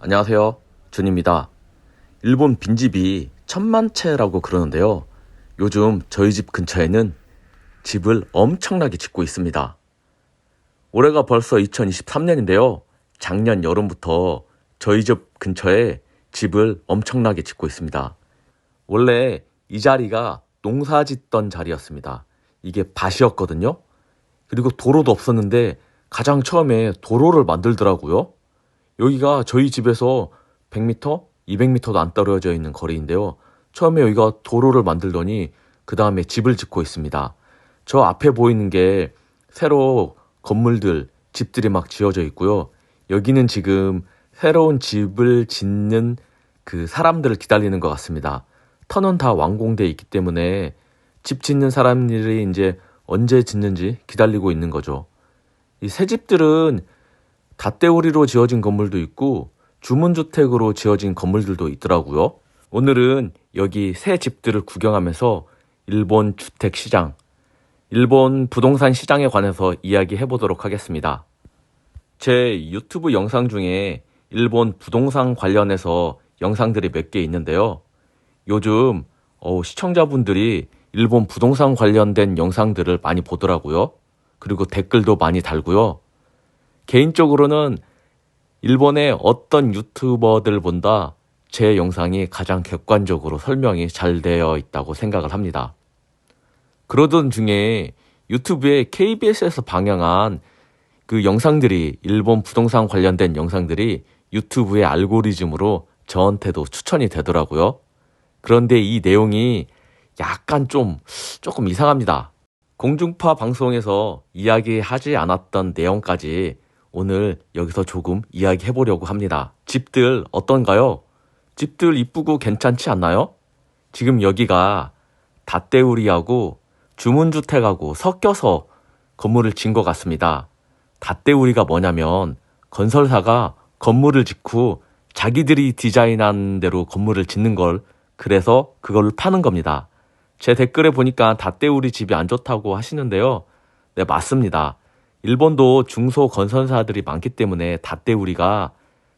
안녕하세요. 준입니다. 일본 빈집이 1000만 채라고 그러는데요. 요즘 저희 집 근처에는 집을 엄청나게 짓고 있습니다. 올해가 벌써 2023년인데요. 작년 여름부터 저희 집 근처에 집을 엄청나게 짓고 있습니다. 원래 이 자리가 농사 짓던 자리였습니다. 이게 밭이었거든요. 그리고 도로도 없었는데 가장 처음에 도로를 만들더라고요. 여기가 저희 집에서 100m, 200m도 안 떨어져 있는 거리인데요. 처음에 여기가 도로를 만들더니 그 다음에 집을 짓고 있습니다. 저 앞에 보이는 게 새로 건물들, 집들이 막 지어져 있고요. 여기는 지금 새로운 집을 짓는 그 사람들을 기다리는 것 같습니다. 터는 다 완공돼 있기 때문에 집 짓는 사람들이 이제 언제 짓는지 기다리고 있는 거죠. 이 새 집들은 닷대우리로 지어진 건물도 있고 주문주택으로 지어진 건물들도 있더라고요. 오늘은 여기 새 집들을 구경하면서 일본 주택시장, 일본 부동산 시장에 관해서 이야기해 보도록 하겠습니다. 제 유튜브 영상 중에 일본 부동산 관련해서 영상들이 몇 개 있는데요. 요즘 시청자분들이 일본 부동산 관련된 영상들을 많이 보더라고요. 그리고 댓글도 많이 달고요. 개인적으로는 일본의 어떤 유튜버들보다 제 영상이 가장 객관적으로 설명이 잘 되어 있다고 생각을 합니다. 그러던 중에 유튜브에 KBS에서 방영한 그 영상들이, 일본 부동산 관련된 영상들이 유튜브의 알고리즘으로 저한테도 추천이 되더라고요. 그런데 이 내용이 약간 조금 이상합니다. 공중파 방송에서 이야기하지 않았던 내용까지 오늘 여기서 조금 이야기해 보려고 합니다. 집들 어떤가요? 집들 이쁘고 괜찮지 않나요? 지금 여기가 닷대우리하고 주문주택하고 섞여서 건물을 지은 것 같습니다. 닷대우리가 뭐냐면 건설사가 건물을 짓고 자기들이 디자인한 대로 건물을 짓는 걸, 그래서 그걸 파는 겁니다. 제 댓글에 보니까 닷대우리 집이 안 좋다고 하시는데요. 네, 맞습니다. 일본도 중소건설사들이 많기 때문에 닷대우리가,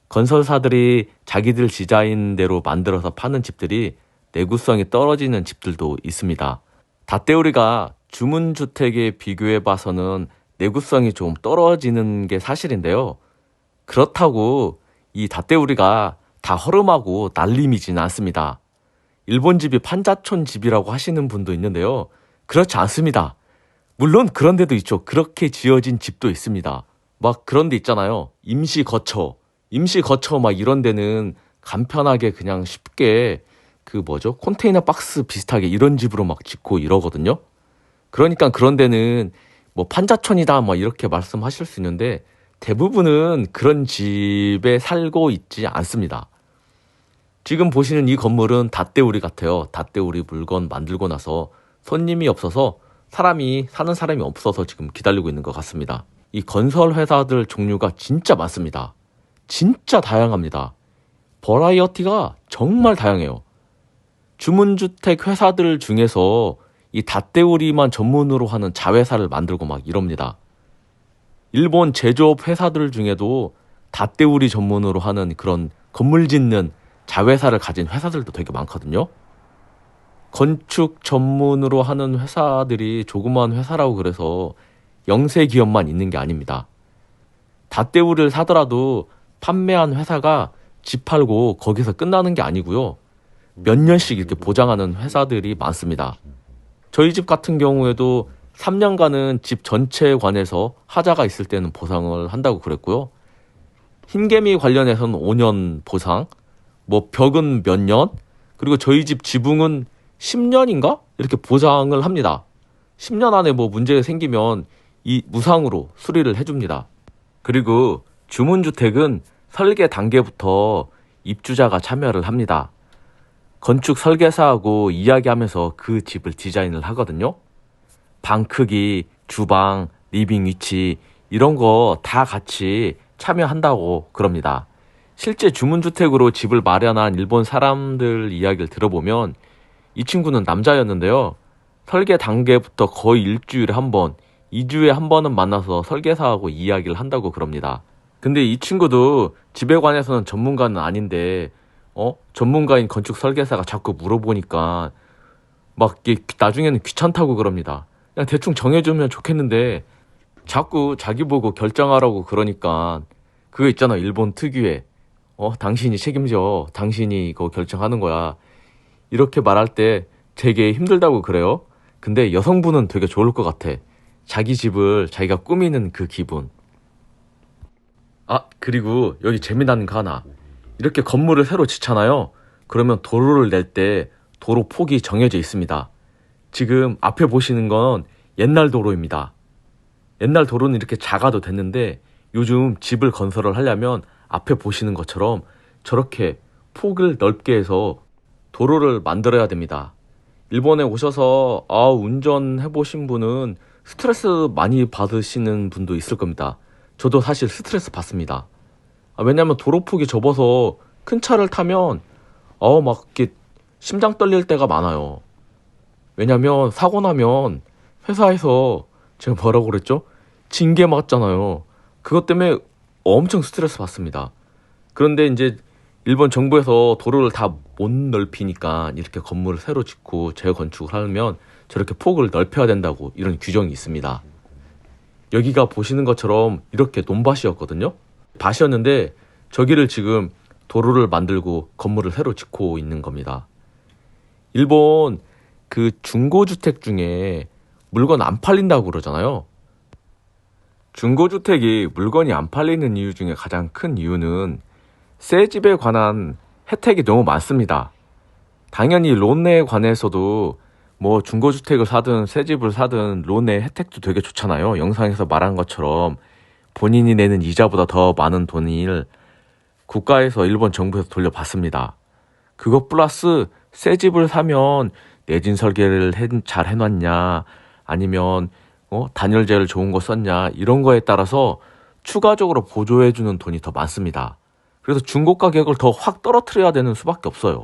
건설사들이 자기들 디자인대로 만들어서 파는 집들이 내구성이 떨어지는 집들도 있습니다. 닷대우리가 주문주택에 비교해 봐서는 내구성이 좀 떨어지는 게 사실인데요. 그렇다고 이 닷대우리가 다 허름하고 날림이지는 않습니다. 일본 집이 판자촌 집이라고 하시는 분도 있는데요. 그렇지 않습니다. 물론 그런 데도 있죠. 그렇게 지어진 집도 있습니다. 막 그런 데 있잖아요. 임시거처 막 이런 데는 간편하게 그냥 쉽게 컨테이너 박스 비슷하게 이런 집으로 막 짓고 이러거든요. 그러니까 그런 데는 뭐 판자촌이다 막 이렇게 말씀하실 수 있는데 대부분은 그런 집에 살고 있지 않습니다. 지금 보시는 이 건물은 닷대우리 같아요. 닷대우리 물건 만들고 나서 손님이 없어서 사는 사람이 없어서 지금 기다리고 있는 것 같습니다. 이 건설 회사들 종류가 진짜 많습니다. 진짜 다양합니다. 버라이어티가 정말 다양해요. 주문주택 회사들 중에서 이 닷대우리만 전문으로 하는 자회사를 만들고 막 이럽니다. 일본 제조업 회사들 중에도 닷대우리 전문으로 하는 그런 건물 짓는 자회사를 가진 회사들도 되게 많거든요. 건축 전문으로 하는 회사들이 조그만 회사라고 그래서 영세 기업만 있는 게 아닙니다. 닷대우리를 사더라도 판매한 회사가 집 팔고 거기서 끝나는 게 아니고요. 몇 년씩 이렇게 보장하는 회사들이 많습니다. 저희 집 같은 경우에도 3년간은 집 전체에 관해서 하자가 있을 때는 보상을 한다고 그랬고요. 흰개미 관련해서는 5년 보상, 뭐 벽은 몇 년, 그리고 저희 집 지붕은 10년인가? 이렇게 보상을 합니다. 10년 안에 뭐 문제가 생기면 이 무상으로 수리를 해줍니다. 그리고 주문주택은 설계 단계부터 입주자가 참여를 합니다. 건축 설계사하고 이야기하면서 그 집을 디자인을 하거든요. 방 크기, 주방, 리빙 위치 이런 거 다 같이 참여한다고 그럽니다. 실제 주문주택으로 집을 마련한 일본 사람들 이야기를 들어보면 이 친구는 남자였는데요. 설계 단계부터 거의 일주일에 한 번, 2주에 한 번은 만나서 설계사하고 이야기를 한다고 그럽니다. 근데 이 친구도 집에 관해서는 전문가는 아닌데, 전문가인 건축 설계사가 자꾸 물어보니까 막 나중에는 귀찮다고 그럽니다. 그냥 대충 정해주면 좋겠는데 자꾸 자기 보고 결정하라고 그러니까 그거 있잖아. 일본 특유의 당신이 책임져. 당신이 이거 결정하는 거야. 이렇게 말할 때 되게 힘들다고 그래요. 근데 여성분은 되게 좋을 것 같아. 자기 집을 자기가 꾸미는 그 기분. 아, 그리고 여기 재미나는 거 하나. 이렇게 건물을 새로 짓잖아요. 그러면 도로를 낼 때 도로 폭이 정해져 있습니다. 지금 앞에 보시는 건 옛날 도로입니다. 옛날 도로는 이렇게 작아도 됐는데 요즘 집을 건설을 하려면 앞에 보시는 것처럼 저렇게 폭을 넓게 해서 도로를 만들어야 됩니다. 일본에 오셔서 운전해 보신 분은 스트레스 많이 받으시는 분도 있을 겁니다. 저도 사실 스트레스 받습니다. 왜냐면 도로폭이 좁아서 큰 차를 타면 막 이렇게 심장 떨릴 때가 많아요. 왜냐면 사고 나면 회사에서 제가 뭐라고 그랬죠? 징계 맞잖아요. 그것 때문에 엄청 스트레스 받습니다. 그런데 이제 일본 정부에서 도로를 다 못 넓히니까 이렇게 건물을 새로 짓고 재건축을 하면 저렇게 폭을 넓혀야 된다고 이런 규정이 있습니다. 여기가 보시는 것처럼 이렇게 논밭이었거든요. 밭이었는데 저기를 지금 도로를 만들고 건물을 새로 짓고 있는 겁니다. 일본 그 중고주택 중에 물건 안 팔린다고 그러잖아요. 중고주택이 물건이 안 팔리는 이유 중에 가장 큰 이유는 새 집에 관한 혜택이 너무 많습니다. 당연히 론에 관해서도 뭐 중고주택을 사든 새 집을 사든 론의 혜택도 되게 좋잖아요. 영상에서 말한 것처럼 본인이 내는 이자보다 더 많은 돈을 국가에서 일본 정부에서 돌려받습니다. 그것 플러스 새 집을 사면 내진 설계를 잘 해놨냐 아니면 단열재를 좋은 거 썼냐 이런 거에 따라서 추가적으로 보조해주는 돈이 더 많습니다. 그래서 중고 가격을 더 확 떨어뜨려야 되는 수밖에 없어요.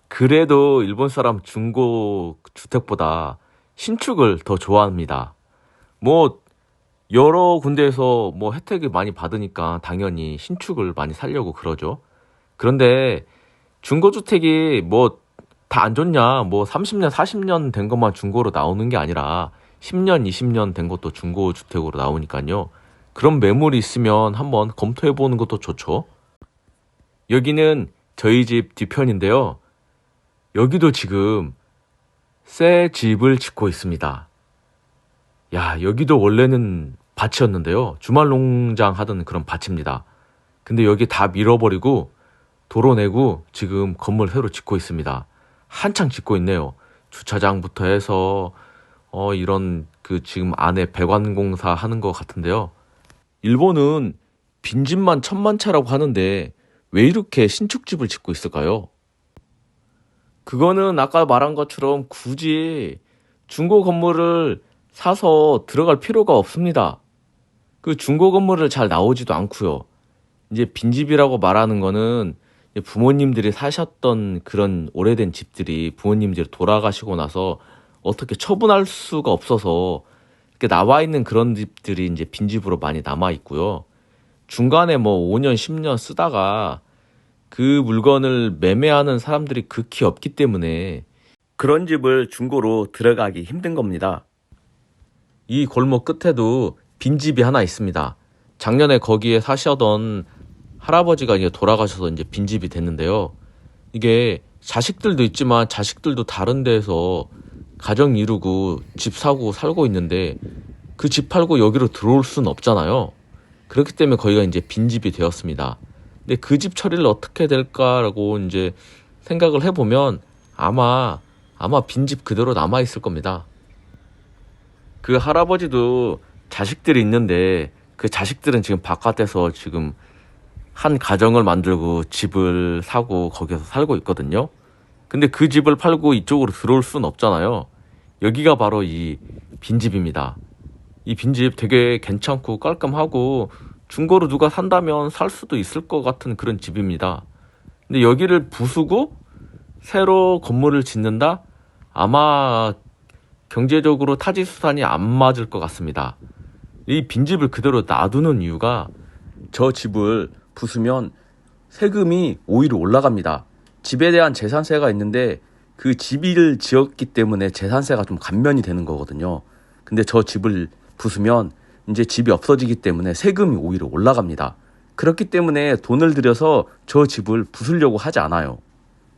그래도 일본 사람 중고 주택보다 신축을 더 좋아합니다. 뭐 여러 군데에서 뭐 혜택을 많이 받으니까 당연히 신축을 많이 살려고 그러죠. 그런데 중고주택이 뭐 다 안 좋냐, 뭐 30년, 40년 된 것만 중고로 나오는 게 아니라 10년, 20년 된 것도 중고주택으로 나오니까요. 그런 매물이 있으면 한번 검토해보는 것도 좋죠. 여기는 저희 집 뒤편인데요. 여기도 지금 새 집을 짓고 있습니다. 야, 여기도 원래는 밭이었는데요. 주말 농장 하던 그런 밭입니다. 근데 여기 다 밀어버리고 도로 내고 지금 건물 새로 짓고 있습니다. 한창 짓고 있네요. 주차장부터 해서 이런 그 지금 안에 배관공사 하는 것 같은데요. 일본은 빈집만 1000만 채라고 하는데 왜 이렇게 신축집을 짓고 있을까요? 그거는 아까 말한 것처럼 굳이 중고 건물을 사서 들어갈 필요가 없습니다. 그 중고 건물을 잘 나오지도 않고요. 이제 빈집이라고 말하는 거는 부모님들이 사셨던 그런 오래된 집들이 부모님들이 돌아가시고 나서 어떻게 처분할 수가 없어서 이렇게 나와 있는 그런 집들이 이제 빈집으로 많이 남아 있고요. 중간에 뭐 5년, 10년 쓰다가 그 물건을 매매하는 사람들이 극히 없기 때문에 그런 집을 중고로 들어가기 힘든 겁니다. 이 골목 끝에도 빈집이 하나 있습니다. 작년에 거기에 사시던 할아버지가 이제 돌아가셔서 이제 빈집이 됐는데요. 이게 자식들도 있지만 자식들도 다른 데서 가정 이루고 집 사고 살고 있는데 그 집 팔고 여기로 들어올 수는 없잖아요. 그렇기 때문에 거기가 이제 빈집이 되었습니다. 근데 그 집 처리를 어떻게 될까라고 이제 생각을 해보면 아마 빈집 그대로 남아있을 겁니다. 그 할아버지도 자식들이 있는데 그 자식들은 지금 바깥에서 지금 한 가정을 만들고 집을 사고 거기서 살고 있거든요. 근데 그 집을 팔고 이쪽으로 들어올 수는 없잖아요. 여기가 바로 이 빈집입니다. 이 빈집 되게 괜찮고 깔끔하고 중고로 누가 산다면 살 수도 있을 것 같은 그런 집입니다. 근데 여기를 부수고 새로 건물을 짓는다? 아마 경제적으로 타지수산이 안 맞을 것 같습니다. 이 빈집을 그대로 놔두는 이유가 저 집을 부수면 세금이 오히려 올라갑니다. 집에 대한 재산세가 있는데 그 집을 지었기 때문에 재산세가 좀 감면이 되는 거거든요. 근데 저 집을 부수면 이제 집이 없어지기 때문에 세금이 오히려 올라갑니다. 그렇기 때문에 돈을 들여서 저 집을 부수려고 하지 않아요.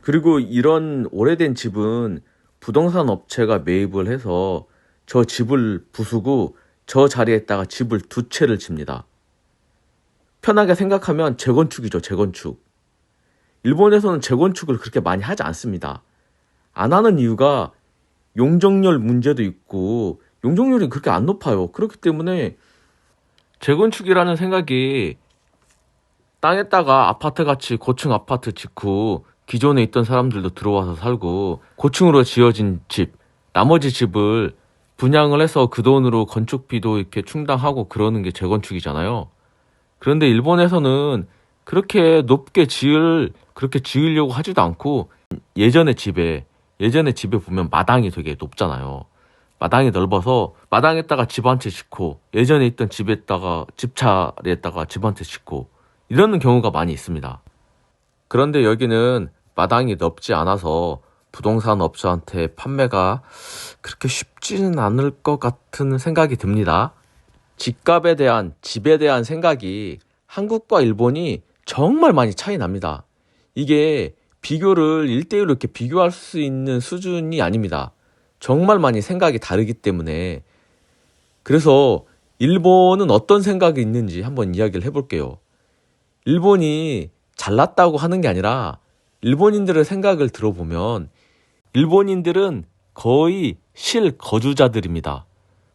그리고 이런 오래된 집은 부동산 업체가 매입을 해서 저 집을 부수고 저 자리에다가 집을 두 채를 집니다. 편하게 생각하면 재건축이죠, 재건축. 일본에서는 재건축을 그렇게 많이 하지 않습니다. 안 하는 이유가 용적률 문제도 있고 용적률이 그렇게 안 높아요. 그렇기 때문에 재건축이라는 생각이 땅에다가 아파트같이 고층 아파트 짓고 기존에 있던 사람들도 들어와서 살고 고층으로 지어진 집, 나머지 집을 분양을 해서 그 돈으로 건축비도 이렇게 충당하고 그러는 게 재건축이잖아요. 그런데 일본에서는 그렇게 그렇게 지으려고 하지도 않고 예전의 집에 보면 마당이 되게 높잖아요. 마당이 넓어서 마당에다가 집 한 채 짓고 예전에 있던 집차에다가 집 한 채 짓고 이러는 경우가 많이 있습니다. 그런데 여기는 마당이 넓지 않아서 부동산 업체한테 판매가 그렇게 쉽지는 않을 것 같은 생각이 듭니다. 집값에 대한, 집에 대한 생각이 한국과 일본이 정말 많이 차이 납니다. 이게 비교를 1대1로 이렇게 비교할 수 있는 수준이 아닙니다. 정말 많이 생각이 다르기 때문에. 그래서 일본은 어떤 생각이 있는지 한번 이야기를 해볼게요. 일본이 잘났다고 하는 게 아니라 일본인들의 생각을 들어보면 일본인들은 거의 실거주자들입니다.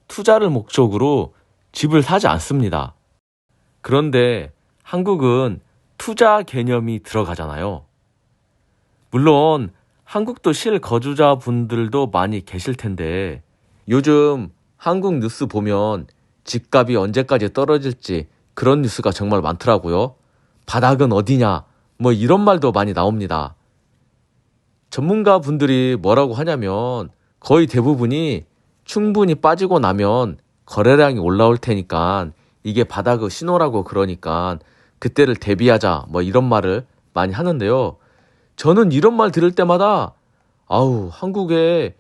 투자를 목적으로 집을 사지 않습니다. 그런데 한국은 투자 개념이 들어가잖아요. 물론 한국도 실거주자분들도 많이 계실 텐데 요즘 한국 뉴스 보면 집값이 언제까지 떨어질지 그런 뉴스가 정말 많더라고요. 바닥은 어디냐 뭐 이런 말도 많이 나옵니다. 전문가분들이 뭐라고 하냐면 거의 대부분이 충분히 빠지고 나면 거래량이 올라올 테니까 이게 바닥의 신호라고 그러니까 그때를 대비하자 뭐 이런 말을 많이 하는데요. 저는 이런 말 들을 때마다 한국의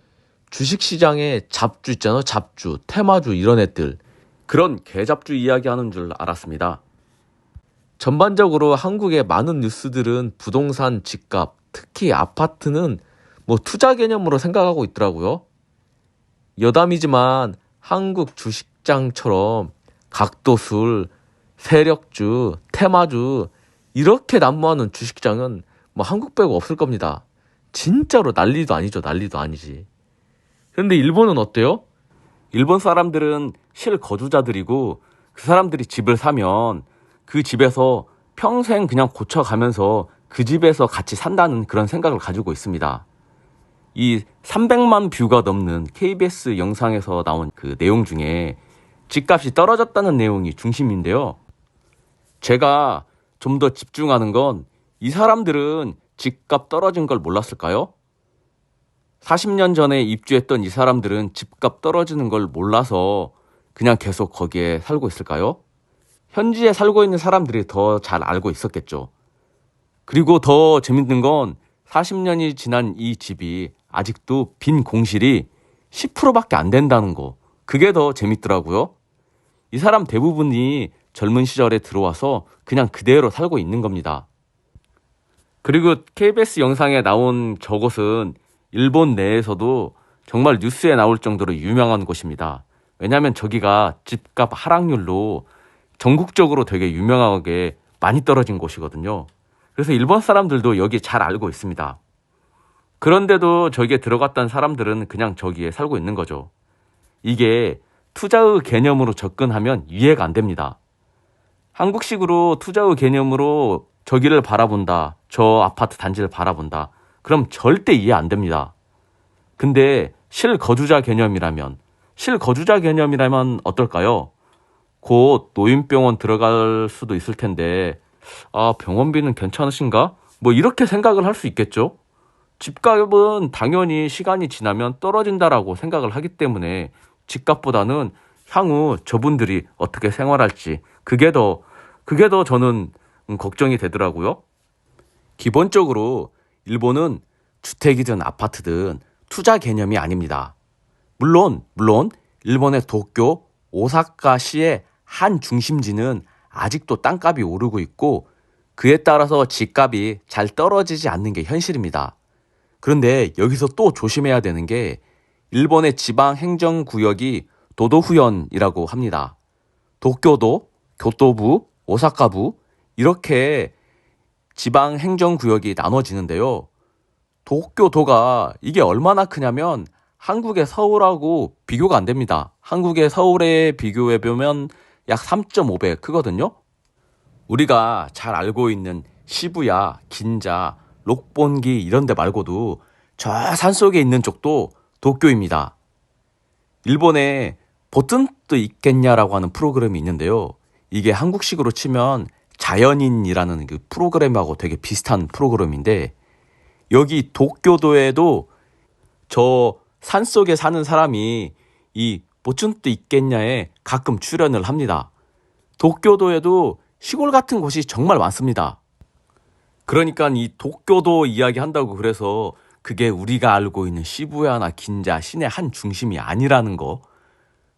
주식시장에 잡주 있잖아요. 잡주, 테마주 이런 애들 그런 개잡주 이야기하는 줄 알았습니다. 전반적으로 한국의 많은 뉴스들은 부동산, 집값, 특히 아파트는 뭐 투자 개념으로 생각하고 있더라고요. 여담이지만 한국 주식장처럼 각도술, 세력주, 테마주 이렇게 난무하는 주식장은 뭐 한국 빼고 없을 겁니다. 진짜로 난리도 아니죠. 난리도 아니지. 그런데 일본은 어때요? 일본 사람들은 실거주자들이고 그 사람들이 집을 사면 그 집에서 평생 그냥 고쳐가면서 그 집에서 같이 산다는 그런 생각을 가지고 있습니다. 이 300만 뷰가 넘는 KBS 영상에서 나온 그 내용 중에 집값이 떨어졌다는 내용이 중심인데요. 제가 좀 더 집중하는 건 이 사람들은 집값 떨어진 걸 몰랐을까요? 40년 전에 입주했던 이 사람들은 집값 떨어지는 걸 몰라서 그냥 계속 거기에 살고 있을까요? 현지에 살고 있는 사람들이 더 잘 알고 있었겠죠. 그리고 더 재밌는 건 40년이 지난 이 집이 아직도 빈 공실이 10%밖에 안 된다는 거. 그게 더 재밌더라고요. 이 사람 대부분이 젊은 시절에 들어와서 그냥 그대로 살고 있는 겁니다. 그리고 KBS 영상에 나온 저곳은 일본 내에서도 정말 뉴스에 나올 정도로 유명한 곳입니다. 왜냐하면 저기가 집값 하락률로 전국적으로 되게 유명하게 많이 떨어진 곳이거든요. 그래서 일본 사람들도 여기 잘 알고 있습니다. 그런데도 저기에 들어갔던 사람들은 그냥 저기에 살고 있는 거죠. 이게 투자의 개념으로 접근하면 이해가 안 됩니다. 한국식으로 투자의 개념으로 저기를 바라본다, 저 아파트 단지를 바라본다. 그럼 절대 이해 안 됩니다. 근데 실거주자 개념이라면 어떨까요? 곧 노인병원 들어갈 수도 있을 텐데 병원비는 괜찮으신가? 뭐 이렇게 생각을 할 수 있겠죠. 집값은 당연히 시간이 지나면 떨어진다라고 생각을 하기 때문에 집값보다는 향후 저분들이 어떻게 생활할지 그게 더 그게 더 저는 걱정이 되더라고요. 기본적으로 일본은 주택이든 아파트든 투자 개념이 아닙니다. 물론 일본의 도쿄, 오사카시의 한 중심지는 아직도 땅값이 오르고 있고 그에 따라서 집값이 잘 떨어지지 않는 게 현실입니다. 그런데 여기서 또 조심해야 되는 게 일본의 지방 행정구역이 도도후현이라고 합니다. 도쿄도, 교토부, 오사카부 이렇게 지방 행정구역이 나눠지는데요. 도쿄도가 이게 얼마나 크냐면 한국의 서울하고 비교가 안 됩니다. 한국의 서울에 비교해보면 약 3.5배 크거든요. 우리가 잘 알고 있는 시부야, 긴자, 록본기 이런 데 말고도 저 산속에 있는 쪽도 도쿄입니다. 일본에 보튼또 있겠냐라고 하는 프로그램이 있는데요. 이게 한국식으로 치면 자연인이라는 그 프로그램하고 되게 비슷한 프로그램인데 여기 도쿄도에도 저 산속에 사는 사람이 이 보튼또 있겠냐에 가끔 출연을 합니다. 도쿄도에도 시골 같은 곳이 정말 많습니다. 그러니까 이 도쿄도 이야기 한다고 그래서 그게 우리가 알고 있는 시부야나 긴자, 시내 한 중심이 아니라는 거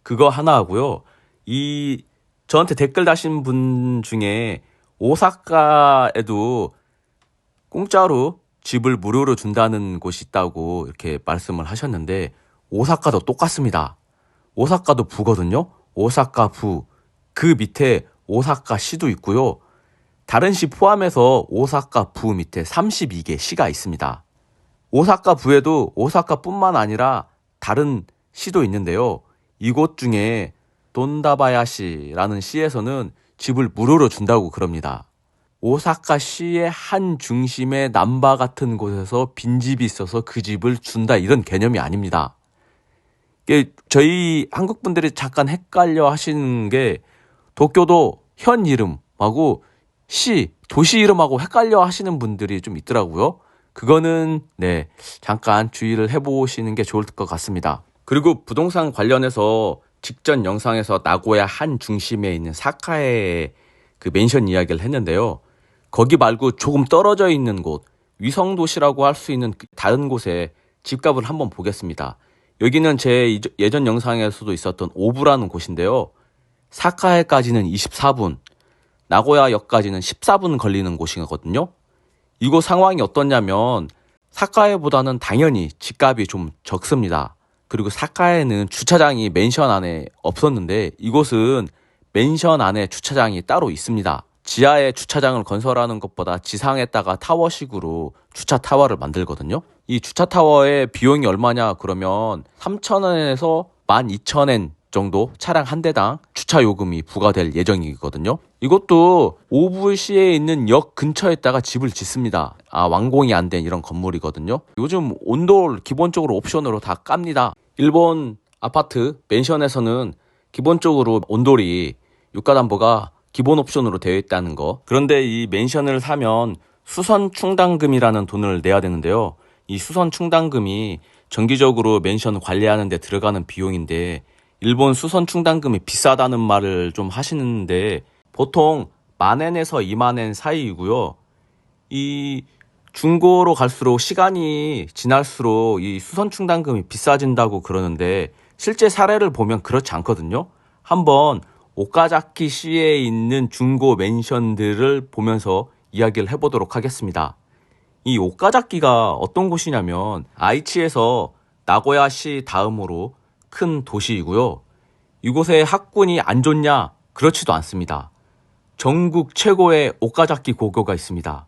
그거 하나 하고요. 이 저한테 댓글 다신 분 중에 오사카에도 공짜로 집을 무료로 준다는 곳이 있다고 이렇게 말씀을 하셨는데 오사카도 똑같습니다. 오사카도 부거든요. 오사카부 그 밑에 오사카시도 있고요. 다른 시 포함해서 오사카부 밑에 32개 시가 있습니다. 오사카부에도 오사카뿐만 아니라 다른 시도 있는데요. 이곳 중에 돈다바야시라는 시에서는 집을 무료로 준다고 그럽니다. 오사카시의 한 중심의 남바 같은 곳에서 빈집이 있어서 그 집을 준다 이런 개념이 아닙니다. 저희 한국 분들이 잠깐 헷갈려 하시는 게 도쿄도 현 이름하고 시, 도시 이름하고 헷갈려 하시는 분들이 좀 있더라고요. 그거는 잠깐 주의를 해보시는 게 좋을 것 같습니다. 그리고 부동산 관련해서 직전 영상에서 나고야 한 중심에 있는 사카에 그 멘션 이야기를 했는데요. 거기 말고 조금 떨어져 있는 곳, 위성도시라고 할 수 있는 다른 곳에 집값을 한번 보겠습니다. 여기는 제 예전 영상에서도 있었던 오부라는 곳인데요. 사카에까지는 24분, 나고야역까지는 14분 걸리는 곳이거든요. 이곳 상황이 어떻냐면 사카에보다는 당연히 집값이 좀 적습니다. 그리고 사카에는 주차장이 맨션 안에 없었는데 이곳은 맨션 안에 주차장이 따로 있습니다. 지하에 주차장을 건설하는 것보다 지상에다가 타워식으로 주차 타워를 만들거든요. 이 주차 타워의 비용이 얼마냐 그러면 3,000원에서 12,000엔 정도 차량 한 대당 주차 요금이 부과될 예정이거든요. 이것도 오부시에 있는 역 근처에다가 집을 짓습니다. 완공이 안 된 이런 건물이거든요. 요즘 온돌 기본적으로 옵션으로 다 깝니다. 일본 아파트 맨션에서는 기본적으로 온돌이 유가담보가 기본 옵션으로 되어 있다는 거. 그런데 이 맨션을 사면 수선 충당금이라는 돈을 내야 되는데요. 이 수선 충당금이 정기적으로 맨션 관리하는 데 들어가는 비용인데 일본 수선 충당금이 비싸다는 말을 좀 하시는데 보통 10,000엔에서 20,000엔 사이이고요. 이 중고로 갈수록 시간이 지날수록 이 수선 충당금이 비싸진다고 그러는데 실제 사례를 보면 그렇지 않거든요. 한번 오카자키시에 있는 중고 맨션들을 보면서 이야기를 해보도록 하겠습니다. 이 오카자키가 어떤 곳이냐면 아이치에서 나고야시 다음으로 큰 도시이고요. 이곳의 학군이 안 좋냐? 그렇지도 않습니다. 전국 최고의 오카자키 고교가 있습니다.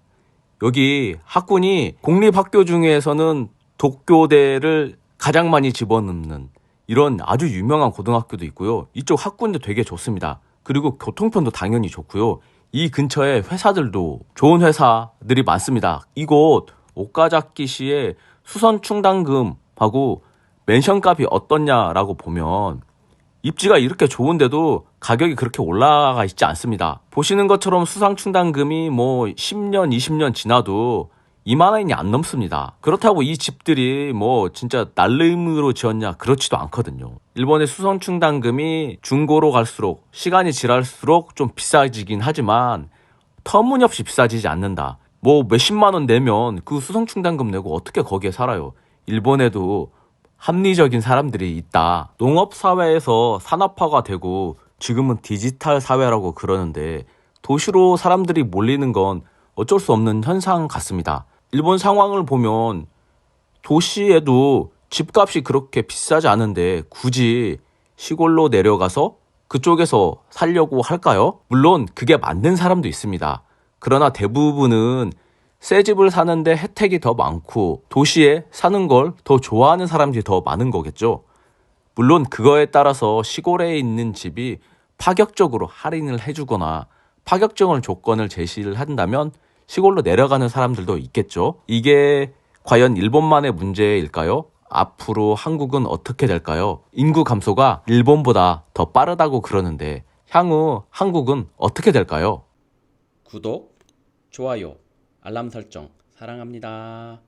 여기 학군이 공립학교 중에서는 도쿄대를 가장 많이 집어넣는 이런 아주 유명한 고등학교도 있고요. 이쪽 학군도 되게 좋습니다. 그리고 교통편도 당연히 좋고요. 이 근처에 회사들도 좋은 회사들이 많습니다. 이곳 오카자키시의 수선 충당금하고 맨션 값이 어떻냐라고 보면 입지가 이렇게 좋은데도 가격이 그렇게 올라가 있지 않습니다. 보시는 것처럼 수상 충당금이 10년, 20년 지나도 2만 원이 안 넘습니다. 그렇다고 이 집들이 뭐 진짜 날림으로 지었냐? 그렇지도 않거든요. 일본의 수성충당금이 중고로 갈수록 시간이 지날수록 좀 비싸지긴 하지만 터무니없이 비싸지지 않는다. 뭐 몇십만 원 내면 그 수성충당금 내고 어떻게 거기에 살아요? 일본에도 합리적인 사람들이 있다. 농업사회에서 산업화가 되고 지금은 디지털 사회라고 그러는데 도시로 사람들이 몰리는 건 어쩔 수 없는 현상 같습니다. 일본 상황을 보면 도시에도 집값이 그렇게 비싸지 않은데 굳이 시골로 내려가서 그쪽에서 살려고 할까요? 물론 그게 맞는 사람도 있습니다. 그러나 대부분은 새 집을 사는데 혜택이 더 많고 도시에 사는 걸 더 좋아하는 사람들이 더 많은 거겠죠. 물론 그거에 따라서 시골에 있는 집이 파격적으로 할인을 해주거나 파격적인 조건을 제시를 한다면 시골로 내려가는 사람들도 있겠죠. 이게 과연 일본만의 문제일까요? 앞으로 한국은 어떻게 될까요? 인구 감소가 일본보다 더 빠르다고 그러는데 향후 한국은 어떻게 될까요? 구독, 좋아요, 알람 설정 사랑합니다.